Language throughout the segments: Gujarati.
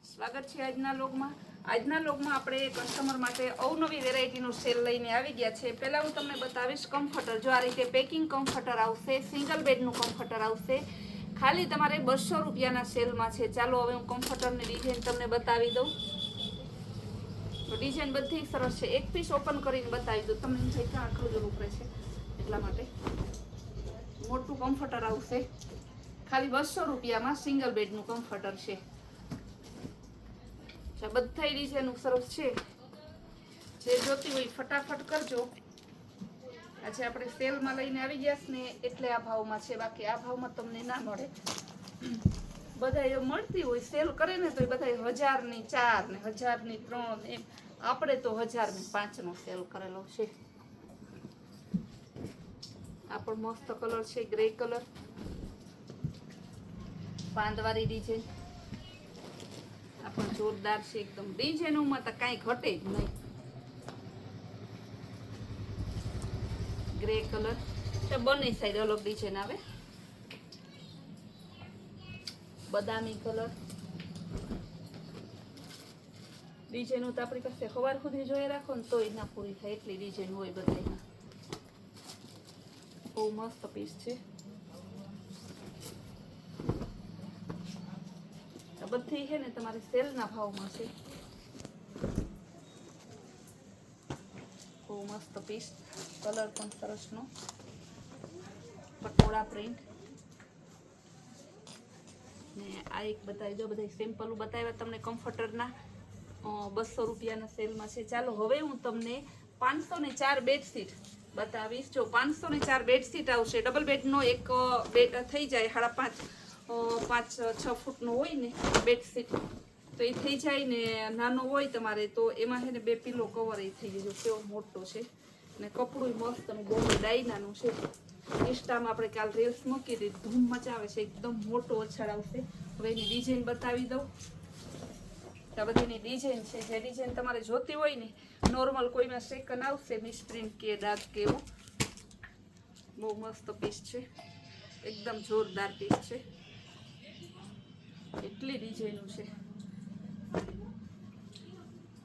સ્વાગત છે આજના લોગમાં આપણે કસ્ટમર માટે અવનવી વેરાયટીનો સેલ લઈને આવી ગયા છે। પહેલા હું તમને બતાવીશ કમ્ફર્ટર। જો આ રીતે પેકિંગ કમ્ફર્ટર આવશે, સિંગલ બેડનું કમ્ફર્ટર આવશે, ખાલી તમારે 200 રૂપિયાના સેલમાં છે। ચાલો હવે હું કમ્ફર્ટરની ડિઝાઇન તમને બતાવી દઉં। તો ડિઝાઇન બધી સરસ છે, એક પીસ ઓપન કરીને બતાવી દઉં તમને જે આખું જ ઉપરે છે એટલા માટે। મોટું કમ્ફર્ટર આવશે, ખાલી 200 રૂપિયામાં સિંગલ બેડનું કમ્ફર્ટર છે। બધા ડિઝાઇન સરસ છે, જે જોતી હોય ફટાફટ કરજો। આજે આપણે સેલમાં લઈને આવી ગયા છે ને એટલે આ ભાવમાં છે, બાકી આ ભાવમાં તમને ના મળે। બધા મળતી હોય સેલ કરે ને તો એ બધા 1000 ની 4 ને 1000 ની 3 એમ, આપણે તો 1000 ની 5 નો સેલ કરેલો છે। આ પણ મસ્ત કલર છે, ગ્રે કલર, પાંદવાળી ડિઝાઇન, આ પણ જોરદાર છે એકદમ। ડિઝાઇનોમાં તો કાંઈ ઘટે જ નહીં। ગ્રે કલર તો બંને સાઈડ અલગ ડિઝાઇન આવે। બદામી કલર, ડિઝાઇનો તો આપણી પાસે સવાર સુધી જોઈ રાખો ને તોય ના પૂરી થાય એટલી ડિઝાઇન હોય બધામાં। બહુ મસ્ત પીસ છે, બધી છે ને તમારી સેલના ભાવમાં છે। બહુ મસ્ત પીસ, કલર પણ સરસનો, પટોળા પ્રિન્ટ ને આ એક બતાવી દો। બધા સિમ્પલ બતાવ્યા તમને કમ્ફર્ટરના 200 રૂપિયાના સેલમાં છે। ચાલો હવે હું તમને 504 બેડશીટ બતાવીશ। જો 504 બેડશીટ આવશે, ડબલ બેડનો એક બેડ થઈ જાય 5.5-6 ફૂટનો હોય ને બેડશીટ, તો એ થઈ જાય ને નાનો હોય તમારે તો એમાં છે ને 2 પિલો કવર એ થઈ જાય। કેવો મોટો છે ને કપડું મસ્ત અને બહુ ડાયનાનું છે। ઇન્સ્ટામાં આપણે કાલ રીલ્સ મૂકી દીધી, ધૂમ મચાવે છે, એકદમ મોટો અછાડ આવશે। હવે એની ડિઝાઇન બતાવી દઉં। આ બધીની ડિઝાઇન છે, જે ડિઝાઇન તમારે જોતી હોય ને, નોર્મલ કોઈમાં સેકન્ડ આવશે મિસપ્રિન્ટ કે ડાર્ક કે એવું। બહુ મસ્ત પીસ છે, એકદમ જોરદાર પીસ છે, એટલી ડિઝાઇનો છે।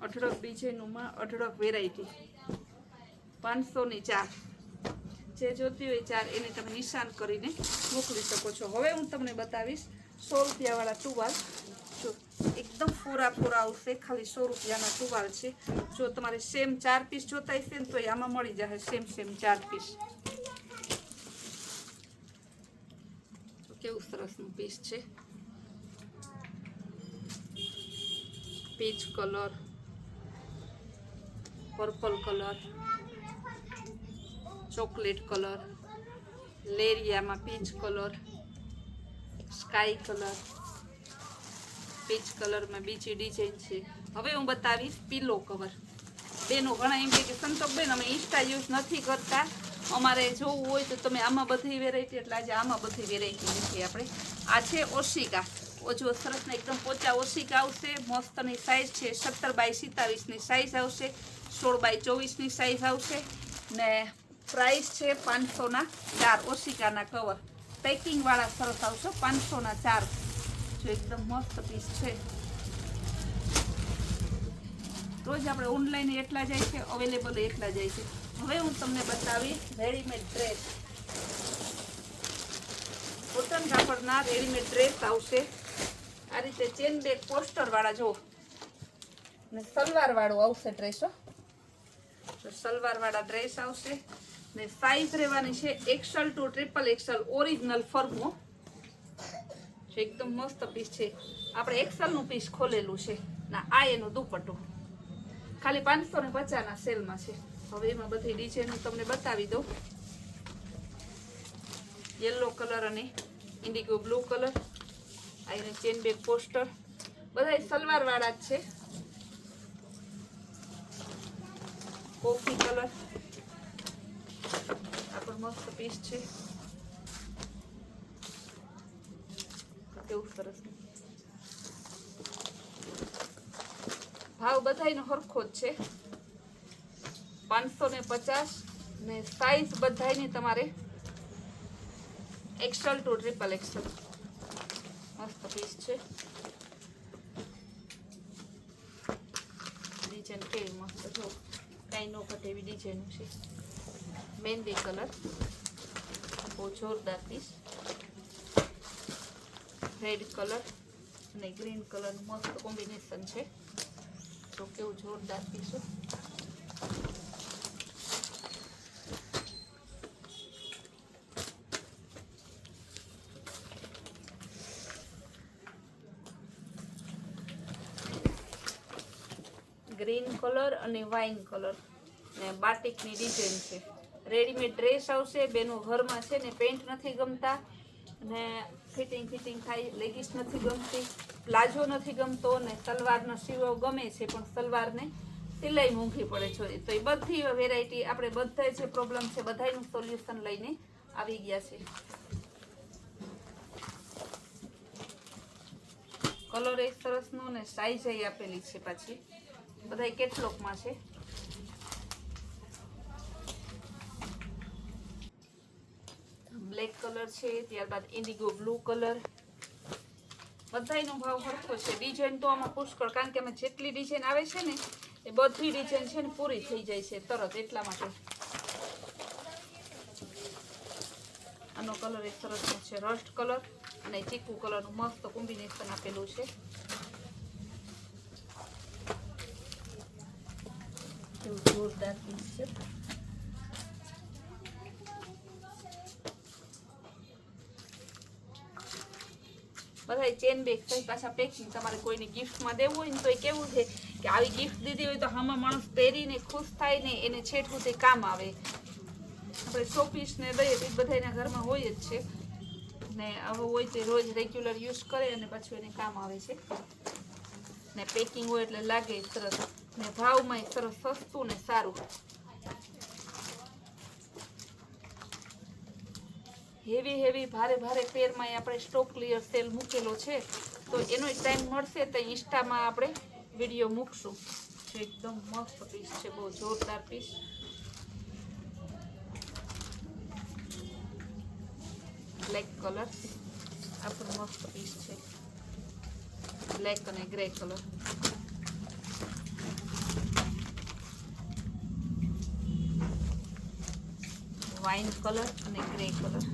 અઢળક ડિઝાઇનોમાં અઢળક વેરાયટી, 500 ની 4, જે જોતી હોય 4 એને તમે નિશાન કરીને મોકલી શકો છો। હવે હું તમને બતાવીશ 100 રૂપિયાવાળા ટુવાલ। જો એકદમ પૂરા આવશે, ખાલી 100 રૂપિયાના ટુવાલ છે। જો તમારે સેમ 4 પીસ જોતા હશે ને તો આમાં મળી જશે સેમ 4 પીસ। કેવું સરસનું પીસ છે, peach colour, purple colour, chocolate colour, લેરિયામાં peach colour, sky colour, peach કલરમાં બીજી ડિઝાઇન છે। હવે હું બતાવીશ પીલો કવર। બેનો ઘણા એમ કે સંતોકબેન અમે ઇન્સ્ટા યુઝ નથી કરતા, અમારે જોવું હોય તો તમે આમાં બધી વેરાયટી, એટલે આજે આમાં બધી વેરાયટી નથી આપણે। આ છે ઓશિકા, ઓજો સરસના એકદમ પોચા ઓશિકા આવશે, મસ્તની સાઇઝ છે, 17x27ની સાઇઝ આવશે, 16x24ની સાઇઝ આવશે ને પ્રાઇસ છે 500 ના 4 ઓશિકાના કવર। પેકિંગવાળા સરસ આવશે, 500ના 4। જો એકદમ મસ્ત પીસ છે। રોજ આપણે ઓનલાઈન એટલા જાય છે, અવેલેબલ એટલા જાય છે। હવે હું તમને બતાવીશ રેડીમેડ ડ્રેસ। કોટન કાપડના રેડીમેડ ડ્રેસ આવશે, આ રીતે ચેન બેગ પોસ્ટરવાળા જો, ને સલવારવાળો આવશે ડ્રેસ। સલવારવાળા ડ્રેસ આવશે ને સાઈઝ રહેવાની છે XL to XXL ઓરિજિનલ ફર્મો। એકદમ મસ્ત પીસ છે, આપણે XL નું પીસ ખોલેલું છે ના। આ એનો દુપટ્ટો ખાલી 550ના સેલમાં છે। હવે એમાં બધી ડિઝાઇન હું તમને બતાવી દઉં। યલો કલર અને ઇન્ડિગો બ્લુ કલર, આ એને ચેન બેગ પોસ્ટર, બધા સલવારવાળા જ છે। કોફી કલર, આ પણ મસ્ત પીસ છે, કેવું સરસ। ભાવ બધાયનો સરખો જ છે, 550 ને સાઈઝ બધાયની તમારે XL to XXL। મસ્ત પીસ છે, ડિઝાઇન કેવી મસ્ત જો કાંઈ ન ઘટે એવી ડિઝાઇન છે મહેંદી કલર બહુ જોરદાર પીસ રેડ કલર અને ગ્રીન કલરનું મસ્ત કોમ્બિનેશન છે તો કેવું જોરદાર પીસ છે ગ્રીન કલર અને વાઇન કલર ને બાટિકની ડિઝાઇન છે રેડીમેડ ડ્રેસ આવશે બેનો ઘરમાં છે ને પેન્ટ નથી ગમતા ને ફિટિંગ થાય લેગીસ નથી ગમતી પ્લાઝો નથી ગમતો ને સલવારનો સીવો ગમે છે પણ સલવારને સિલાઈ મોંઘી પડે છે તો એ બધી વેરાયટી આપણે બધા જે પ્રોબ્લેમ છે બધાનું સોલ્યુશન લઈને આવી ગયા છે કલર એ સરસનો ને સાઈઝ એ આપેલી છે પાછી બધા કેટલોકમાં છે બ્લેક કલર છે ત્યારબાદ ઇન્ડિગો બ્લુ કલર બધાનો ભાવ સરખો છે ડિઝાઇન તો આમાં પુષ્કળ કારણ કે આમાં જેટલી ડિઝાઇન આવે છે ને એ બધી ડિઝાઇન છે ને પૂરી થઈ જાય છે તરત એટલા માટે આનો કલર એક સરસનો છે રસ્ટ કલર અને ચીકુ કલરનું મસ્ત કોમ્બિનેશન આપેલું છે કેવું જોરદાર પીસ છે બધા ચેન બેગ થઈ પાછા પેકિંગ તમારે કોઈને ગિફ્ટમાં દેવું હોય ને તો એ કેવું છે કે આવી ગિફ્ટ દીધી હોય તો આમાં માણસ પહેરીને ખુશ થાય ને એને છેટું તે કામ આવે આપણે શોપીસ ને દઈએ તો બધાના ઘરમાં હોય જ છે ને હવે હોય તે રોજ રેગ્યુલર યુઝ કરે અને પાછું એને કામ આવે છે ને પેકિંગ હોય એટલે લાગે સરસ ને ભાવમાં સરસ સસ્તું ને સારું હેવી ભારે પેરમાં આપણે સ્ટોક ક્લિયર સેલ મૂકેલો છે તો એનો ટાઈમ મળશે તો ઇન્સ્ટામાં આપણે વિડીયો મૂકશું જે એકદમ મસ્ત પીસ છે બહુ જોરદાર પીસ બ્લેક કલર આ પણ મસ્ત પીસ છે બ્લેક અને ગ્રે કલર વાઇન કલર અને ગ્રે કલર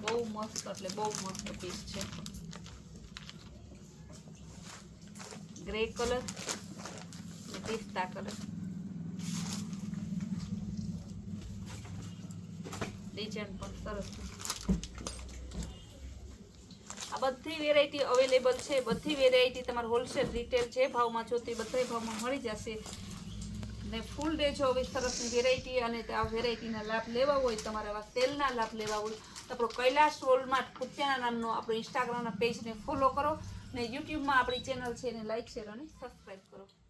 બહુ મસ્ત એટલે બહુ મસ્ત પીસ છે ગ્રે કલર અને પિસ્તા કલર ડિઝાઇન પણ સરસ આ બધી વેરાયટી અવેલેબલ છે બધી વેરાયટી તમારે હોલસેલ રિટેલ જે ભાવમાં જોતી બધા ભાવમાં મળી જશે ને ફૂલ ડે જો હવે સરસની વેરાયટી અને આ વેરાયટીના લાભ લેવા હોય તમારે આવા સેલના લાભ લેવા હોય તો આપણો કૈલાશ વોલમાર્ટ કુતિયાણા નામનો આપણો ઇન્સ્ટાગ્રામના પેજને ફોલો કરો ને યુટ્યુબમાં આપણી ચેનલ છે એને લાઈક શેર અને સબસ્ક્રાઈબ કરો